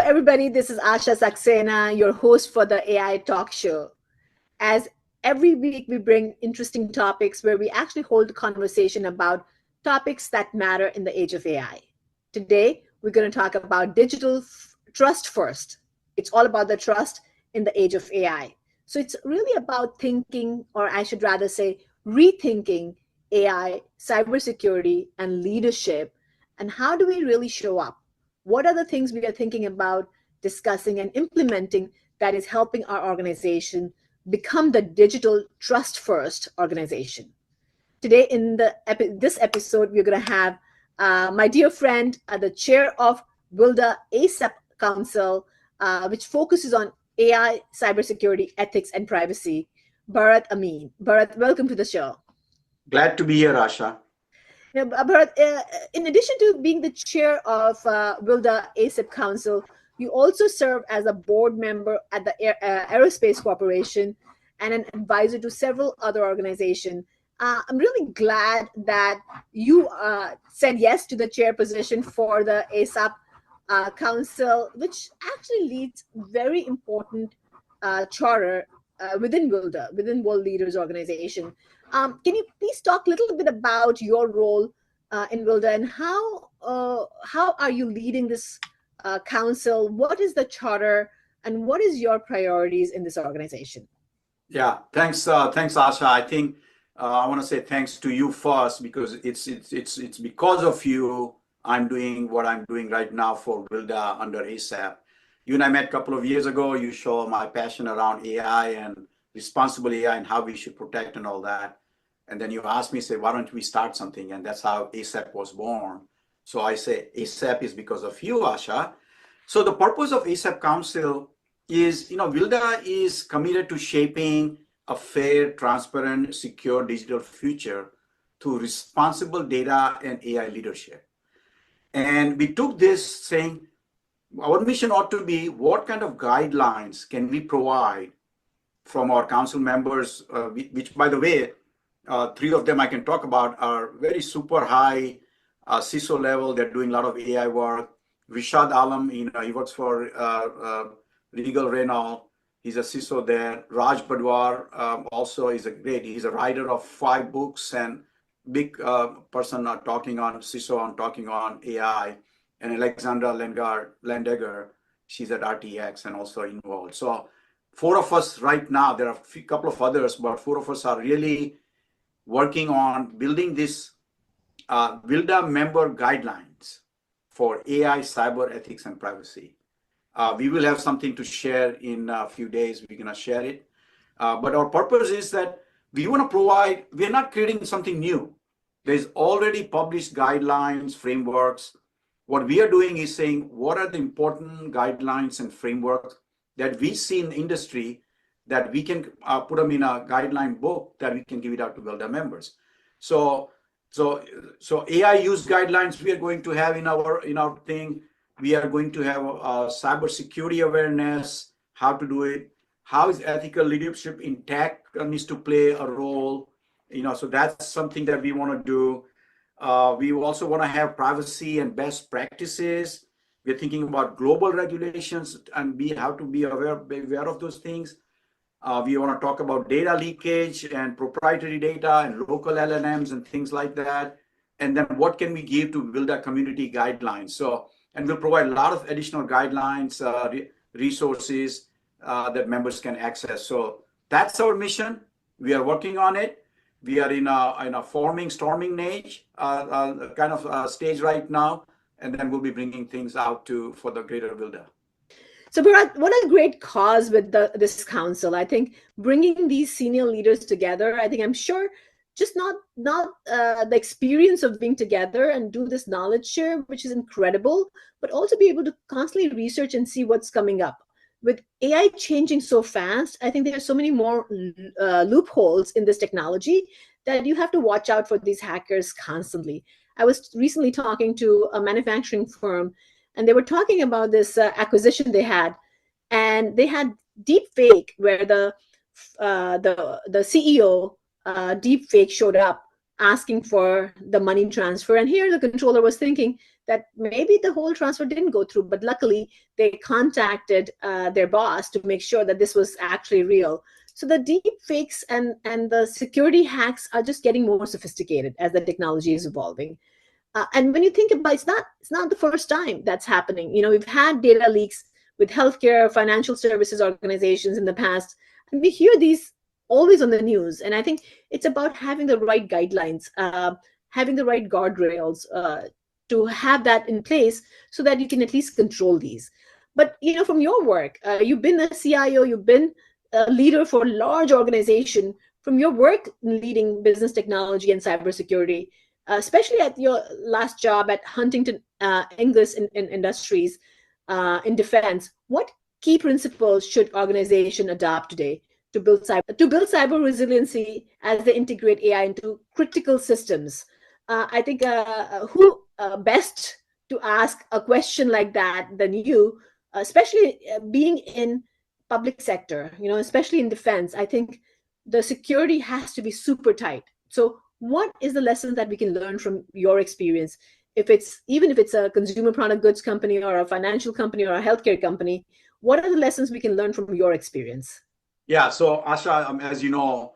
everybody. This is Asha Saxena, your host for the AI Talk Show. As every week, we bring interesting topics where we actually hold a conversation about topics that matter in the age of AI. Today, we're going to talk about digital trust first. It's all about the trust in the age of AI. So it's really about thinking, or I should rather say, rethinking AI, cybersecurity, and leadership. And how do we really show up? What are the things we are thinking about, discussing, and implementing that is helping our organization become the digital trust first organization? Today, in this episode, we're going to have my dear friend, the chair of WLDA ACEP Council, which focuses on AI, cybersecurity, ethics, and privacy, Bharat Amin. Bharat, welcome to the show. Glad to be here, Asha. Now, Bharat, in addition to being the chair of WLDA ACEP Council, you also serve as a board member at the Aerospace Corporation and an advisor to several other organizations. I'm really glad that you said yes to the chair position for the ACEP Council, which actually leads very important charter within WLDA, within World Leaders Organization. Can you please talk a little bit about your role in WLDA and how are you leading this council? What is the charter and what is your priorities in this organization? Yeah, thanks, Asha. I think I want to say thanks to you first because it's because of you I'm doing what I'm doing right now for WLDA under ACEP. You and I met a couple of years ago. You show my passion around AI and responsible AI and how we should protect and all that. And then you asked me, say, why don't we start something? And that's how ACEP was born. So I say ACEP is because of you, Asha. So the purpose of ACEP Council is, WLDA is committed to shaping a fair, transparent, secure digital future through responsible data and AI leadership. And we took this saying, our mission ought to be what kind of guidelines can we provide from our council members, which, by the way, three of them I can talk about are very super high CISO level. They're doing a lot of AI work. Rishad Alam, he works for Legal Renault. He's a CISO there. Raj Badwar also is he's a writer of 5 books and big person talking on CISO and talking on AI. And Alexandra Landegger, she's at RTX and also involved. So 4 of us right now, there are a couple of others, but 4 of us are really working on building this WLDA member guidelines for AI, cyber ethics, and privacy. We will have something to share in a few days. We're going to share it. But our purpose is that we want to provide, we're not creating something new. There's already published guidelines, frameworks. What we are doing is saying, what are the important guidelines and frameworks that we see in the industry that we can put them in a guideline book that we can give it out to WLDA members. So AI use guidelines we are going to have in our thing. We are going to have cybersecurity awareness, how to do it, how is ethical leadership in tech needs to play a role. So that's something that we want to do. We also want to have privacy and best practices. We're thinking about global regulations and how to be aware of those things. We want to talk about data leakage and proprietary data and local LLMs and things like that. And then what can we give to build a community guidelines? And we'll provide a lot of additional guidelines, resources that members can access. So that's our mission. We are working on it. We are in a storming age kind of stage right now. And then we'll be bringing things out for the greater WLDA. So, Bharat, what a great cause with this council. I think bringing these senior leaders together, I'm sure just not the experience of being together and do this knowledge share, which is incredible, but also be able to constantly research and see what's coming up. With AI changing so fast, I think there are so many more loopholes in this technology that you have to watch out for these hackers constantly. I was recently talking to a manufacturing firm, and they were talking about this acquisition they had, and they had deep fake where the CEO deep fake showed up asking for the money transfer. And here the controller was thinking, that maybe the whole transfer didn't go through, but luckily they contacted their boss to make sure that this was actually real. So the deep fakes and the security hacks are just getting more sophisticated as the technology is evolving. And when you think about it, it's not the first time that's happening. We've had data leaks with healthcare, financial services organizations in the past, and we hear these always on the news. And I think it's about having the right guidelines, having the right guardrails to have that in place so that you can at least control these. But from your work, you've been a CIO, you've been a leader for a large organization. From your work leading business technology and cybersecurity, especially at your last job at Huntington Ingalls in Industries in defense, what key principles should organization adopt today to build cyber resiliency as they integrate AI into critical systems? I think who best to ask a question like that than you, especially being in public sector, especially in defense. I think the security has to be super tight. So what is the lesson that we can learn from your experience? Even if it's a consumer product goods company or a financial company or a healthcare company, what are the lessons we can learn from your experience? Yeah, so Asha, as you know,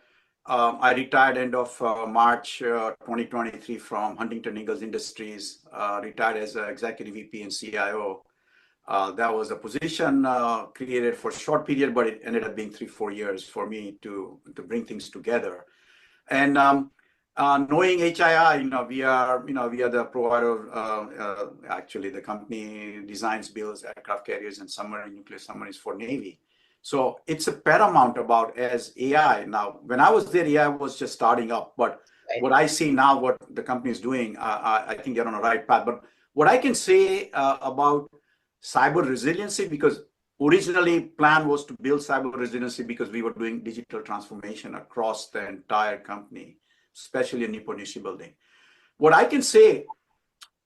I retired end of March 2023 from Huntington Ingalls Industries, retired as Executive VP and CIO. That was a position created for a short period, but it ended up being 3-4 years for me to bring things together. And knowing HII, we are the provider. Actually, the company designs, builds aircraft carriers and submarine nuclear submarines for Navy. So it's a paramount about as AI. Now, when I was there, AI was just starting up. But what I see now, what the company is doing, I think they're on the right path. But what I can say about cyber resiliency, because originally plan was to build cyber resiliency because we were doing digital transformation across the entire company, especially in Nippon shipbuilding. What I can say,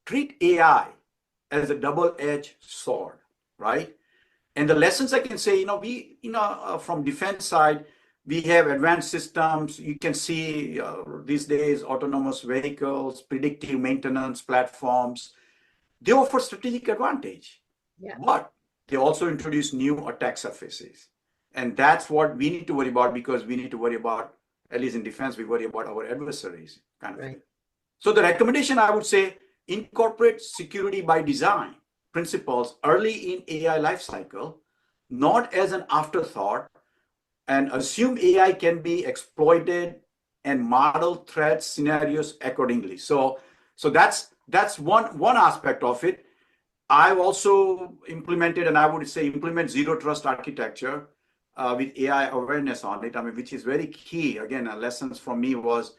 treat AI as a double-edged sword, right? And the lessons I can say, from defense side, we have advanced systems. You can see these days, autonomous vehicles, predictive maintenance platforms. They offer strategic advantage, but they also introduce new attack surfaces. And that's what we need to worry about, because we need to worry about, at least in defense, we worry about our adversaries kind of thing. So the recommendation, I would say, incorporate security by design principles early in AI lifecycle, not as an afterthought, and assume AI can be exploited and model threat scenarios accordingly. So that's one aspect of it. I've also implemented, and I would say implement zero trust architecture with AI awareness on it. I mean, which is very key. Again, lessons from me was,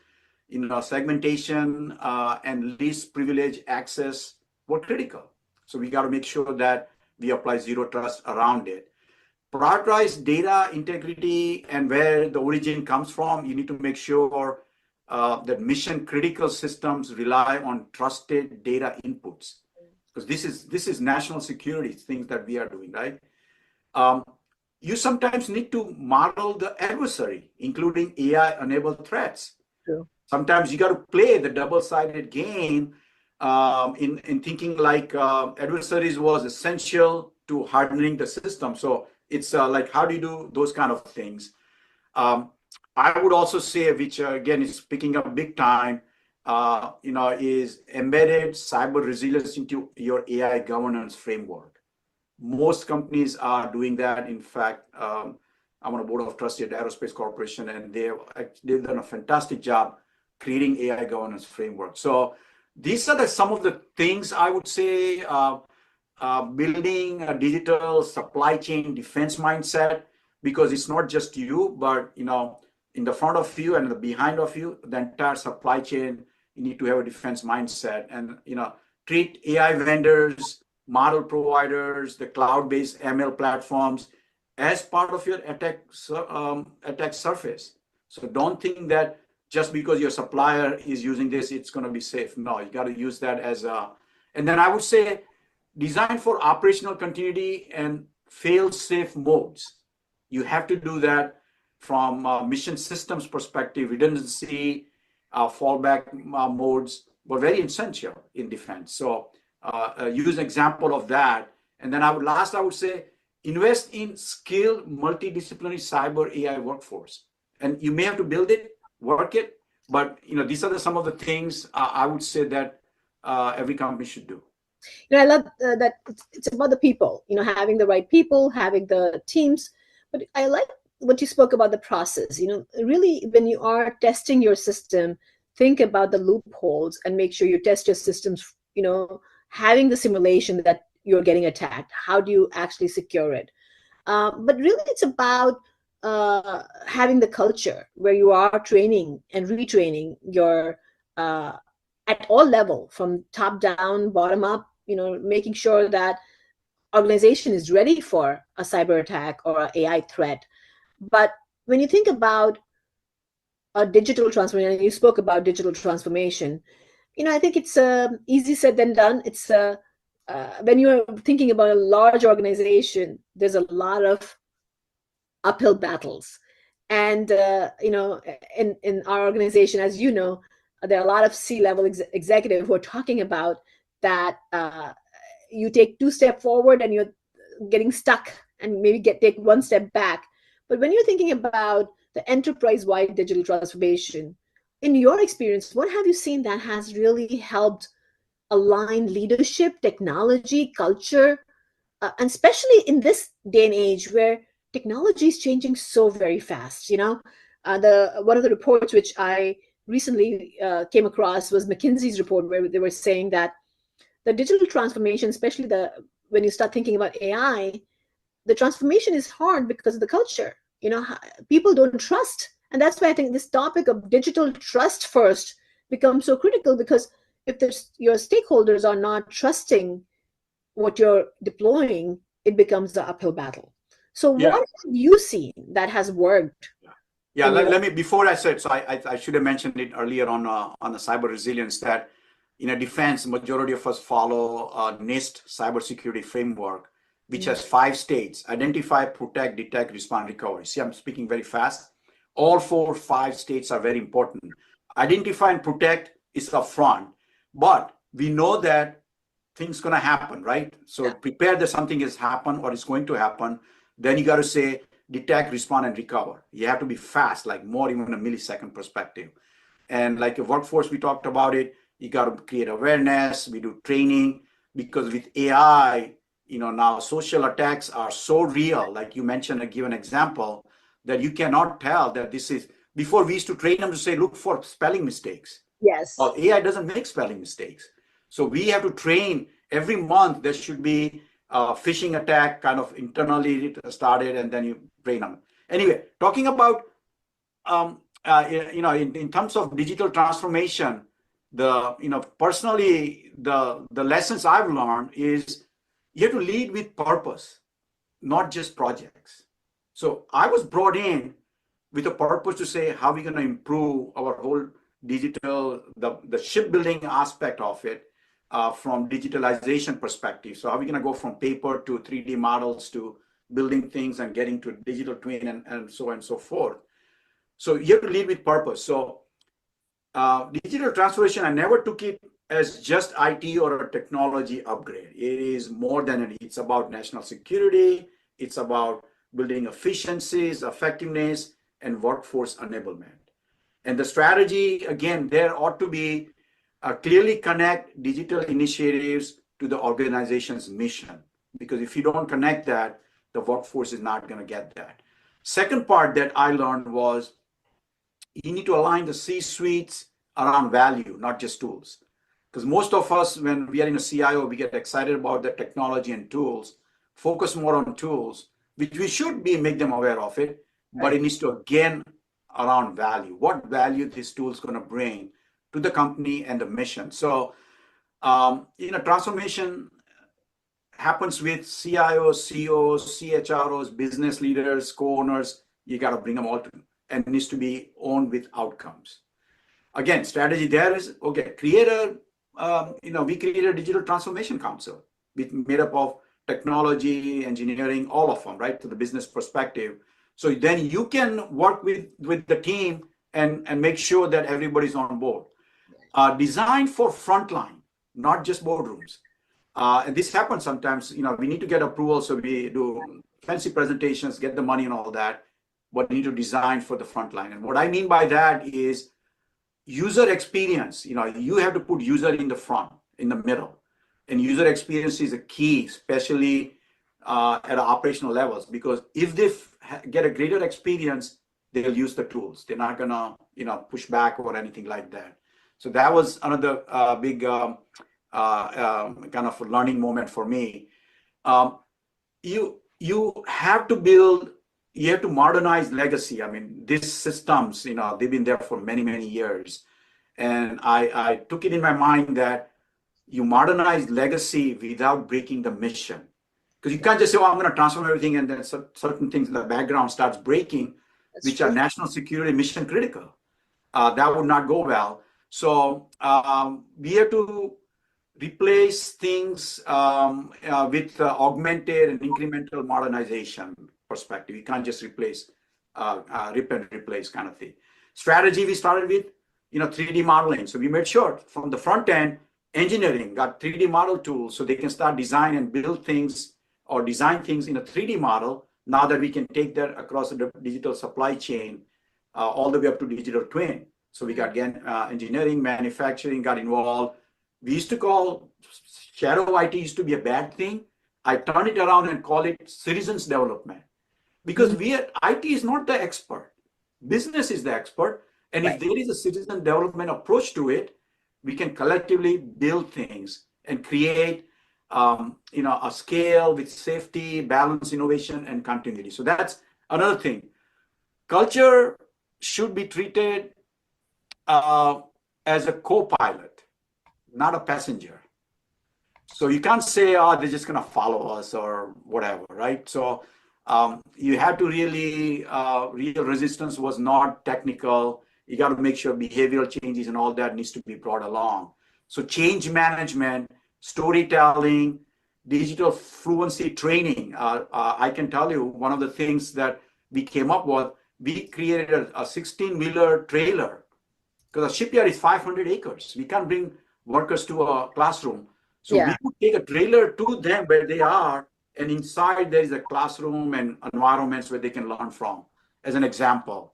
segmentation and least privilege access were critical. So we got to make sure that we apply zero trust around it. Prioritize data integrity and where the origin comes from. You need to make sure that mission critical systems rely on trusted data inputs, because this is national security things that we are doing, right? You sometimes need to model the adversary, including AI-enabled threats. True. Sometimes you got to play the double-sided game in thinking like adversaries was essential to hardening the system. So it's like, how do you do those kind of things? I would also say, which again is picking up big time, is embedded cyber resilience into your AI governance framework. Most companies are doing that. In fact, I'm on a board of trustees at Aerospace Corporation, and they've done a fantastic job creating AI governance framework. So these are some of the things I would say. Building a digital supply chain defense mindset, because it's not just you, but in the front of you and the behind of you, the entire supply chain, you need to have a defense mindset, and treat AI vendors, model providers, the cloud-based ML platforms as part of your attack surface. So don't think that just because your supplier is using this, it's going to be safe. No, you got to use that as a. And then I would say, design for operational continuity and fail-safe modes. You have to do that from mission systems perspective. Redundancy, fallback modes were very essential in defense. So use an example of that. And then I would say, invest in skilled multidisciplinary cyber AI workforce. And you may have to build it, work it, but these are some of the things I would say that every company should do. I love that it's about the people, having the right people, having the teams. But I like what you spoke about the process. Really, when you are testing your system, think about the loopholes and make sure you test your systems, having the simulation that you're getting attacked. How do you actually secure it? But really, it's about having the culture where you are training and retraining your at all level, from top down, bottom up, making sure that organization is ready for a cyber attack or an AI threat. But when you think about a digital transformation, and you spoke about digital transformation, I think it's easy said than done. It's when you're thinking about a large organization, there's a lot of uphill battles. And, in our organization, as you know, there are a lot of C-level executives who are talking about that you take 2 steps forward and you're getting stuck, and maybe take 1 step back. But when you're thinking about the enterprise-wide digital transformation, in your experience, what have you seen that has really helped align leadership, technology, culture, and especially in this day and age where technology is changing so very fast? The one of the reports which I recently came across was McKinsey's report, where they were saying that the digital transformation, especially when you start thinking about AI, the transformation is hard because of the culture. People don't trust. And that's why I think this topic of digital trust first becomes so critical, because if your stakeholders are not trusting what you're deploying, it becomes the uphill battle. So what have you seen that has worked? Yeah, let me, before I said, so I should have mentioned it earlier on the cyber resilience, that in a defense, majority of us follow NIST cybersecurity framework, which has 5 states: identify, protect, detect, respond, recovery. See, I'm speaking very fast. All 5 states are very important. Identify and protect is upfront, but we know that things going to happen, right? So prepare that something has happened or is going to happen. Then you got to say, detect, respond, and recover. You have to be fast, like more even a millisecond perspective. And like a workforce, we talked about it. You got to create awareness. We do training, because with AI, now social attacks are so real. Like you mentioned, give an example that you cannot tell that this is. Before, we used to train them to say, look for spelling mistakes. Yes. Well, AI doesn't make spelling mistakes. So we have to train every month. There should be a phishing attack kind of internally started, and then you train them. Anyway, talking about, in terms of digital transformation, personally, the lessons I've learned is you have to lead with purpose, not just projects. So I was brought in with a purpose to say, how are we going to improve our whole digital, the shipbuilding aspect of it, from digitalization perspective. So how are we going to go from paper to 3D models to building things and getting to digital twin and so on and so forth. So you have to lead with purpose. So digital transformation, I never took it as just IT or a technology upgrade. It is more than it. It's about national security. It's about building efficiencies, effectiveness, and workforce enablement. And the strategy, again, there ought to be clearly connect digital initiatives to the organization's mission. Because if you don't connect that, the workforce is not going to get that. Second part that I learned was you need to align the C-suites around value, not just tools. Because most of us, when we are in a CIO, we get excited about the technology and tools, focus more on tools, which we should be, make them aware of it, but it needs to, again, around value. What value this tool is going to bring to the company and the mission. So, transformation happens with CIOs, CEOs, CHROs, business leaders, co-owners. You got to bring them all to, and it needs to be owned with outcomes. Again, strategy there is, okay, create a, we created a digital transformation council made up of technology, engineering, all of them, right, to the business perspective. So then you can work with the team and make sure that everybody's on board. Designed for frontline, not just boardrooms. And this happens sometimes, we need to get approval. So we do fancy presentations, get the money and all that, but we need to design for the front line. And what I mean by that is user experience. You have to put user in the front, in the middle. And user experience is a key, especially at operational levels, because if they get a greater experience, they'll use the tools. They're not gonna, push back or anything like that. So that was another big kind of learning moment for me. You have to build, you have to modernize legacy. I mean, these systems, they've been there for many, many years. And I took it in my mind that you modernize legacy without breaking the mission. Because you can't just say, I'm going to transform everything, and then certain things in the background starts breaking, which are national security mission critical. That would not go well. So we have to replace things with augmented and incremental modernization perspective. You can't just replace, rip and replace kind of thing. Strategy, we started with, 3D modeling. So we made sure from the front end, engineering got 3D model tools so they can start design and build things or design things in a 3D model. Now that we can take that across the digital supply chain, all the way up to digital twin. So we got, again, engineering, manufacturing got involved. We used to call shadow IT used to be a bad thing. I turned it around and call it citizens development, because IT is not the expert. Business is the expert. And if there is a citizen development approach to it, we can collectively build things and create, a scale with safety, balance, innovation, and continuity. So that's another thing. Culture should be treated as a co-pilot, not a passenger. So you can't say, they're just going to follow us or whatever, right? So you have to really, real resistance was not technical. You got to make sure behavioral changes and all that needs to be brought along. So change management, storytelling, digital fluency training. I can tell you one of the things that we came up with, we created a 16-wheeler trailer, because a shipyard is 500 acres. We can't bring workers to a classroom. So we could take a trailer to them where they are, and inside there is a classroom and environments where they can learn from, as an example.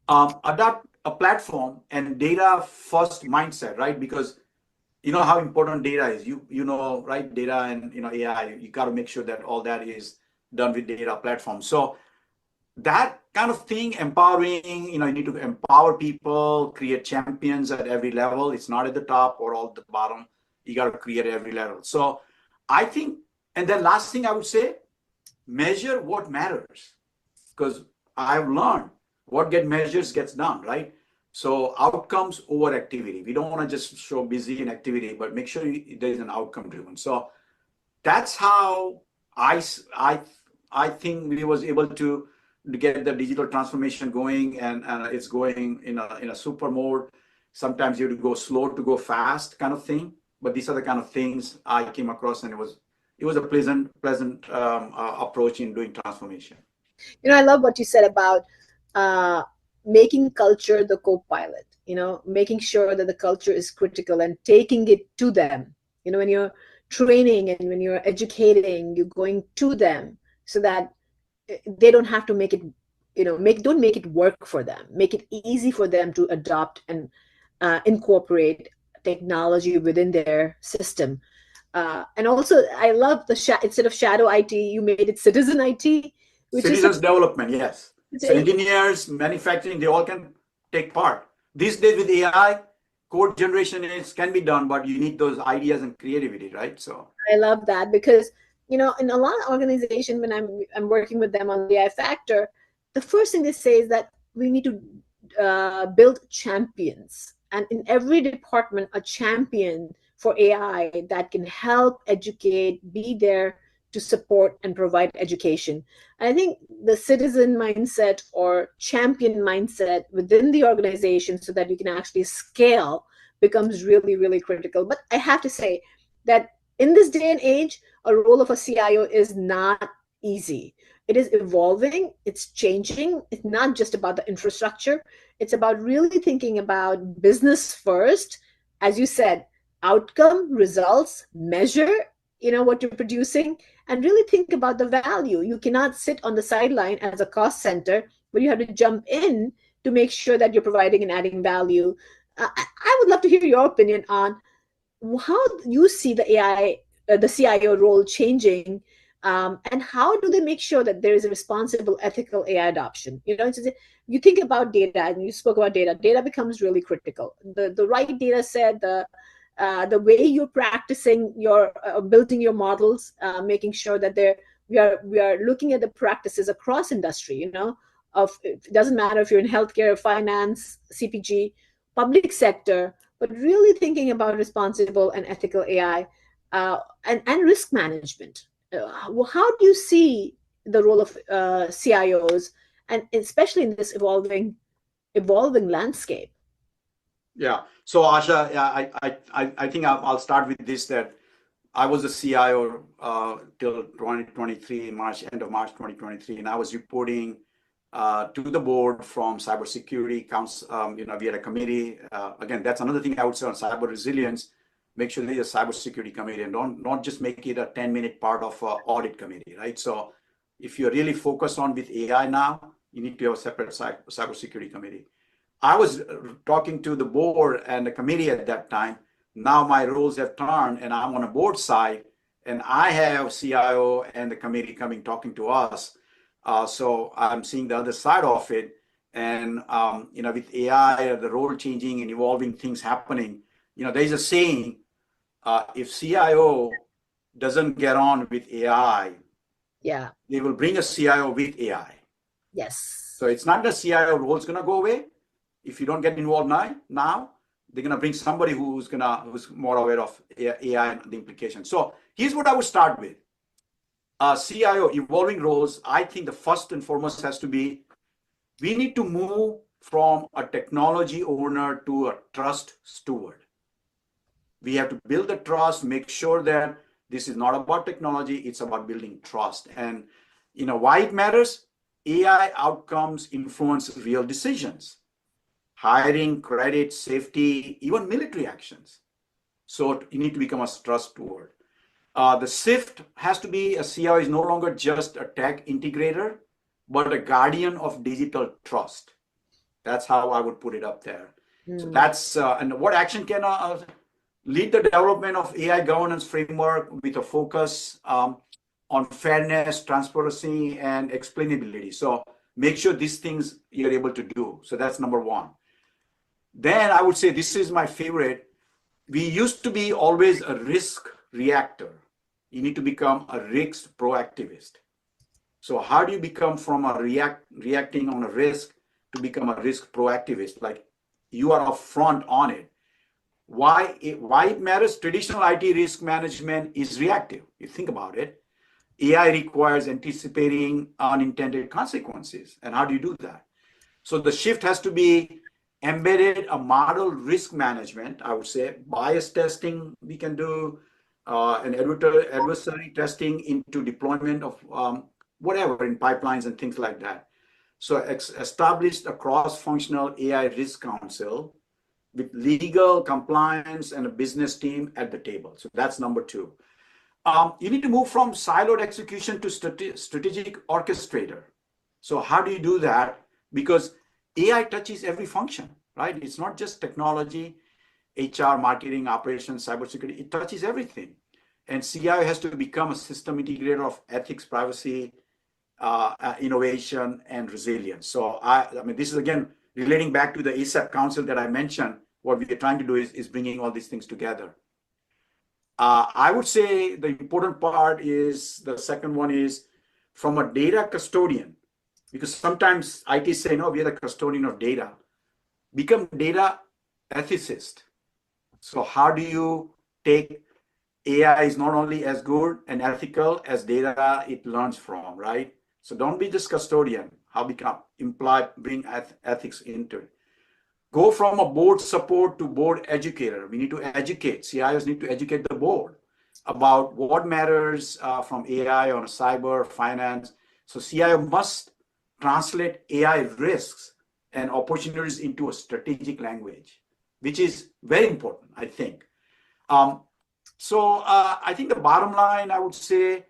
Adopt a platform and data first mindset, right? Because you know how important data is. Right? Data and AI, you got to make sure that all that is done with data platform. So that kind of thing, empowering, you need to empower people, create champions at every level. It's not at the top or all at the bottom. You got to create at every level. So I think, and then last thing I would say, measure what matters. Because I've learned what gets measured gets done, right? So outcomes over activity. We don't want to just show busy and activity, but make sure there is an outcome driven. So that's how I think we was able to get the digital transformation going, and it's going in a super mode. Sometimes you have to go slow to go fast kind of thing. But these are the kind of things I came across, and it was a pleasant approach in doing transformation. I love what you said about making culture the co-pilot, making sure that the culture is critical and taking it to them. When you're training and when you're educating, you're going to them so that they don't have to make it, don't make it work for them. Make it easy for them to adopt and incorporate technology within their system. And also, I love instead of shadow IT, you made it citizen IT. Citizens development, yes. So engineers, manufacturing, they all can take part. These days with AI, code generation can be done, but you need those ideas and creativity, right? So I love that, because in a lot of organizations, when I'm working with them on the AI factor, the first thing they say is that we need to build champions, and in every department, a champion for AI that can help educate, be there to support and provide education. And I think the citizen mindset or champion mindset within the organization, so that you can actually scale, becomes really, really critical. But I have to say that in this day and age, a role of a CIO is not easy. It is evolving, it's changing. It's not just about the infrastructure. It's about really thinking about business first. As you said, outcome, results, measure, what you're producing, and really think about the value. You cannot sit on the sideline as a cost center, but you have to jump in to make sure that you're providing and adding value. I would love to hear your opinion on how you see the AI, the CIO role changing, and how do they make sure that there is a responsible, ethical AI adoption? You think about data, and you spoke about data. Data becomes really critical. The right data set, the way you're practicing your building your models, making sure that we are looking at the practices across industry. It doesn't matter if you're in healthcare, finance, CPG, public sector, but really thinking about responsible and ethical AI, and risk management. How do you see the role of CIOs, and especially in this evolving landscape? Yeah. So Asha, yeah, I think I'll start with this, that I was a CIO till 2023, end of March 2023, and I was reporting to the board from Cybersecurity Council. We had a committee. Again, that's another thing I would say on cyber resilience. Make sure there's a cybersecurity committee, and not just make it a 10-minute part of an audit committee, right? So if you're really focused on with AI now, you need to have a separate cybersecurity committee. I was talking to the board and the committee at that time. Now my roles have turned, and I'm on a board side, and I have CIO and the committee coming talking to us. So I'm seeing the other side of it, and with AI, the role changing and evolving things happening. There's a saying: if CIO doesn't get on with AI, Yeah. they will bring a CIO with AI. Yes. So it's not the CIO role is going to go away. If you don't get involved now, they're going to bring somebody who's more aware of AI and the implications. So here's what I would start with. CIO evolving roles. I think the first and foremost has to be, we need to move from a technology owner to a trust steward. We have to build the trust, make sure that this is not about technology, it's about building trust. And why it matters? AI outcomes influence real decisions. Hiring, credit, safety, even military actions. So you need to become a trust steward. The shift has to be, a CIO is no longer just a tech integrator, but a guardian of digital trust. That's how I would put it up there. So that's, and what action can lead the development of AI governance framework with a focus on fairness, transparency, and explainability. So make sure these things you're able to do. So that's number one. Then I would say, this is my favorite. We used to be always a risk reactor. You need to become a risk proactivist. So how do you become from a reacting on a risk to become a risk proactivist? Like, you are upfront on it. Why it matters? Traditional IT risk management is reactive. You think about it. AI requires anticipating unintended consequences. And how do you do that? So the shift has to be embedded a model risk management. I would say bias testing we can do, and adversary testing into deployment of whatever in pipelines and things like that. So established a cross-functional AI risk council with legal compliance and a business team at the table. So that's number two. You need to move from siloed execution to strategic orchestrator. So how do you do that? Because AI touches every function, right? It's not just technology, HR, marketing, operations, cybersecurity. It touches everything. And CIO has to become a system integrator of ethics, privacy, innovation, and resilience. So I mean, this is again relating back to the ACEP Council that I mentioned. What we are trying to do is bringing all these things together. I would say the important part is, the second one is from a data custodian, because sometimes IT say, no, we are the custodian of data. Become data ethicist. So how do you take AI is not only as good and ethical as data it learns from, right? So don't be just custodian. How bring ethics into it. Go from a board support to board educator. We need to educate. CIOs need to educate the board about what matters from AI on cyber, finance. So CIO must translate AI risks and opportunities into a strategic language, which is very important, I think. I think the bottom line, I would say,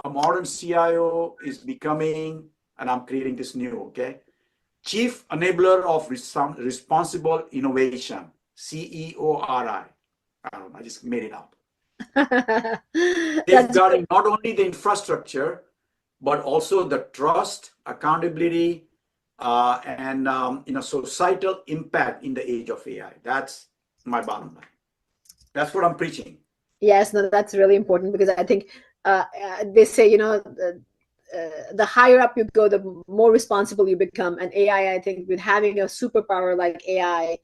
a modern CIO is becoming, and I'm creating this new, okay, Chief Enabler of Responsible Innovation, CEORI. I don't know, I just made it up. Safeguarding not only the infrastructure, but also the trust, accountability, and societal impact in the age of AI. That's my bottom line. That's what I'm preaching. Yes, no, that's really important, because I think they say, the higher up you go, the more responsible you become. And AI, I think, with having a superpower like AI,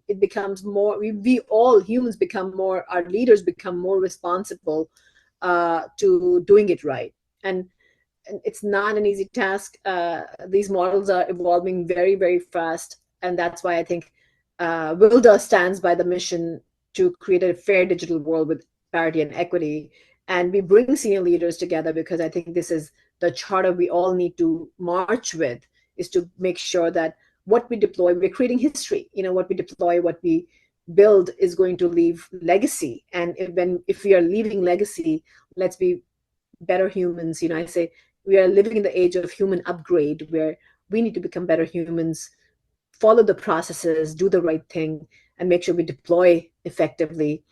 it becomes more, we all humans become more, our leaders become more responsible to doing it right. And it's not an easy task. These models are evolving very, very fast. And that's why I think WLDA stands by the mission to create a fair digital world with parity and equity. And we bring senior leaders together because I think this is the charter we all need to march with, is to make sure that what we deploy, we're creating history. What we deploy, what we build is going to leave legacy. And if we are leaving legacy, let's be better humans. I say we are living in the age of human upgrade, where we need to become better humans, follow the processes, do the right thing, and make sure we deploy effectively.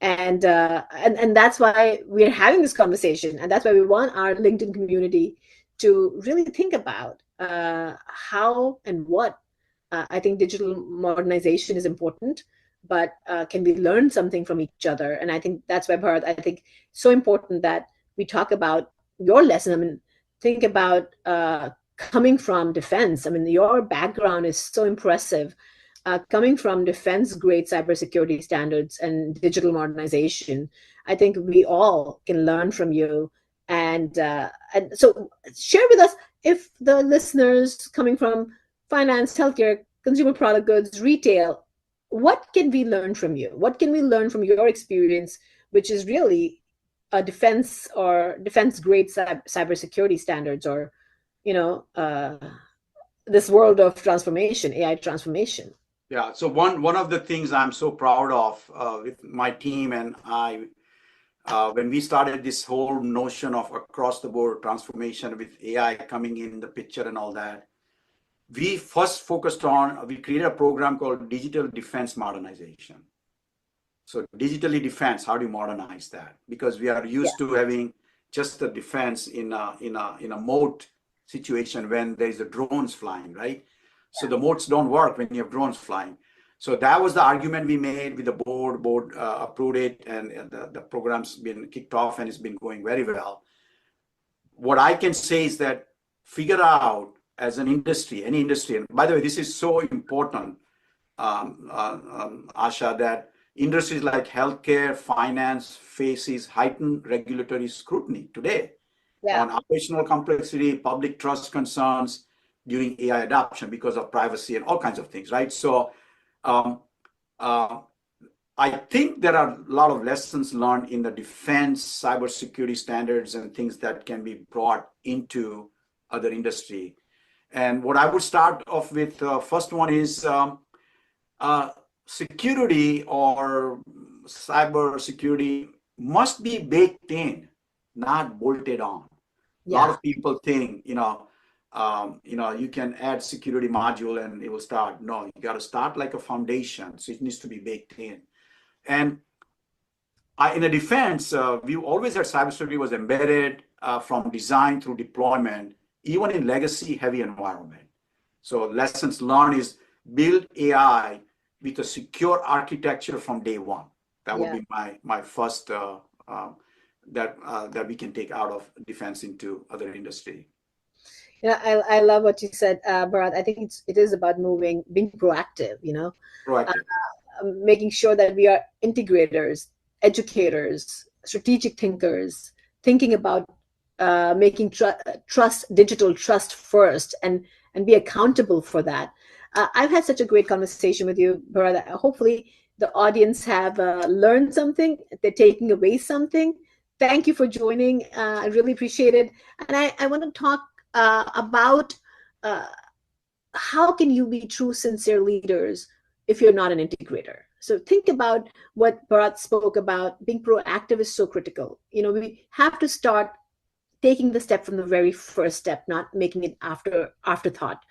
And that's why we're having this conversation, and that's why we want our LinkedIn community to really think about how and what. I think digital modernization is important, but can we learn something from each other? And I think that's why, Bharat, I think so important that we talk about your lesson. I mean, think about coming from defense. I mean, your background is so impressive. Coming from defense-grade cybersecurity standards and digital modernization, I think we all can learn from you. And so share with us, if the listeners coming from finance, healthcare, consumer product goods, retail, what can we learn from you? What can we learn from your experience, which is really a defense or defense-grade cybersecurity standards, or, this world of transformation, AI transformation? Yeah. So one of the things I'm so proud of with my team and I, when we started this whole notion of across the board transformation with AI coming in the picture and all that, we first focused on, we created a program called Digital Defense Modernization. So digitally defense, how do you modernize that? Because we are used to having just the defense in a moat situation when there's the drones flying, right? So the moats don't work when you have drones flying. So that was the argument we made with the board. Board approved it, and the program's been kicked off, and it's been going very well. What I can say is that figure out as an industry, any industry, and by the way, this is so important, Asha, that industries like healthcare, finance faces heightened regulatory scrutiny today on operational complexity, public trust concerns during AI adoption because of privacy and all kinds of things, right? So I think there are a lot of lessons learned in the defense, cybersecurity standards and things that can be brought into other industry. And what I would start off with, first one is security or cybersecurity must be baked in, not bolted on. A lot of people think, you can add security module and it will start. No, you got to start like a foundation. So it needs to be baked in. And in the defense, we always had cybersecurity was embedded from design through deployment, even in legacy heavy environment. So lessons learned is build AI with a secure architecture from day one. That would be my first that we can take out of defense into other industry. Yeah, I love what you said, Bharat. I think it is about being proactive, Proactive. Making sure that we are integrators, educators, strategic thinkers, thinking about making digital trust first, and be accountable for that. I've had such a great conversation with you, Bharat. Hopefully the audience have learned something, they're taking away something. Thank you for joining. I really appreciate it. And I want to talk about how can you be true, sincere leaders if you're not an integrator? So think about what Bharat spoke about. Being proactive is so critical. We have to start taking the step from the very first step, not making it afterthought.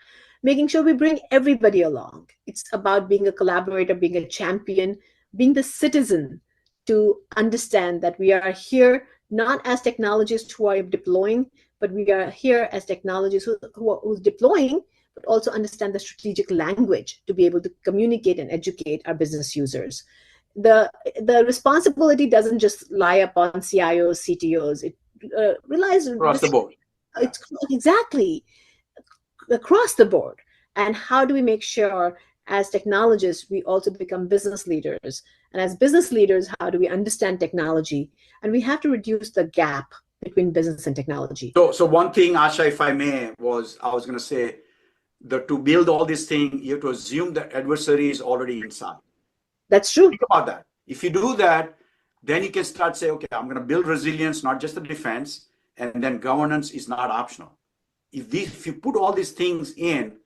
Making sure we bring everybody along. It's about being a collaborator, being a champion, being the citizen to understand that we are here not as technologists who are deploying, but we are here as technologists who's deploying, but also understand the strategic language to be able to communicate and educate our business users. The responsibility doesn't just lie upon CIOs, CTOs. It relies Across the board. Yeah. It's exactly across the board. And how do we make sure as technologists we also become business leaders? And as business leaders, how do we understand technology? And we have to reduce the gap between business and technology. So one thing, Asha, if I may, I was going to say that to build all this thing, you have to assume that adversary is already inside. That's true. Think about that. If you do that, then you can start say, okay, I'm going to build resilience, not just the defense, and then governance is not optional. If you put all these things in,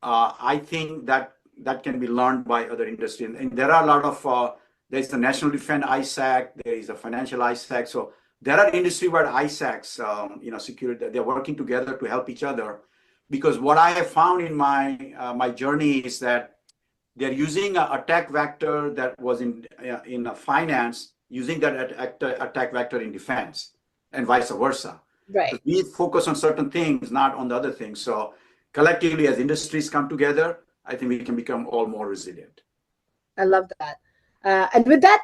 I think that can be learned by other industries. And there are a lot of, there's the National Defense ISAC, there is a financial ISAC. So there are industry-wide ISACs, security, they're working together to help each other. Because what I have found in my journey is that they're using an attack vector that was in finance, using that attack vector in defense, and vice versa. Right. We focus on certain things, not on the other things. So collectively, as industries come together, I think we can become all more resilient. I love that. And with that,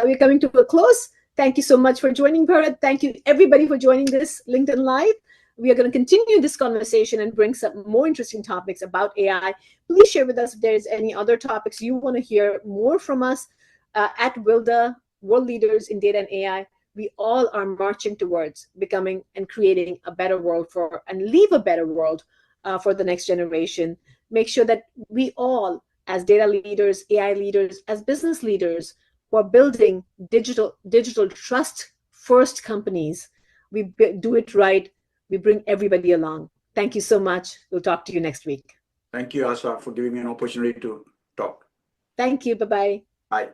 we're coming to a close. Thank you so much for joining, Bharat. Thank you, everybody, for joining this LinkedIn Live. We are going to continue this conversation and bring some more interesting topics about AI. Please share with us if there's any other topics you want to hear more from us at WLDA, World Leaders in Data and AI. We all are marching towards becoming and creating a better world and leave a better world for the next generation. Make sure that we all, as data leaders, AI leaders, as business leaders who are building digital trust first companies, we do it right. We bring everybody along. Thank you so much. We'll talk to you next week. Thank you, Asha, for giving me an opportunity to talk. Thank you. Bye-bye. Bye.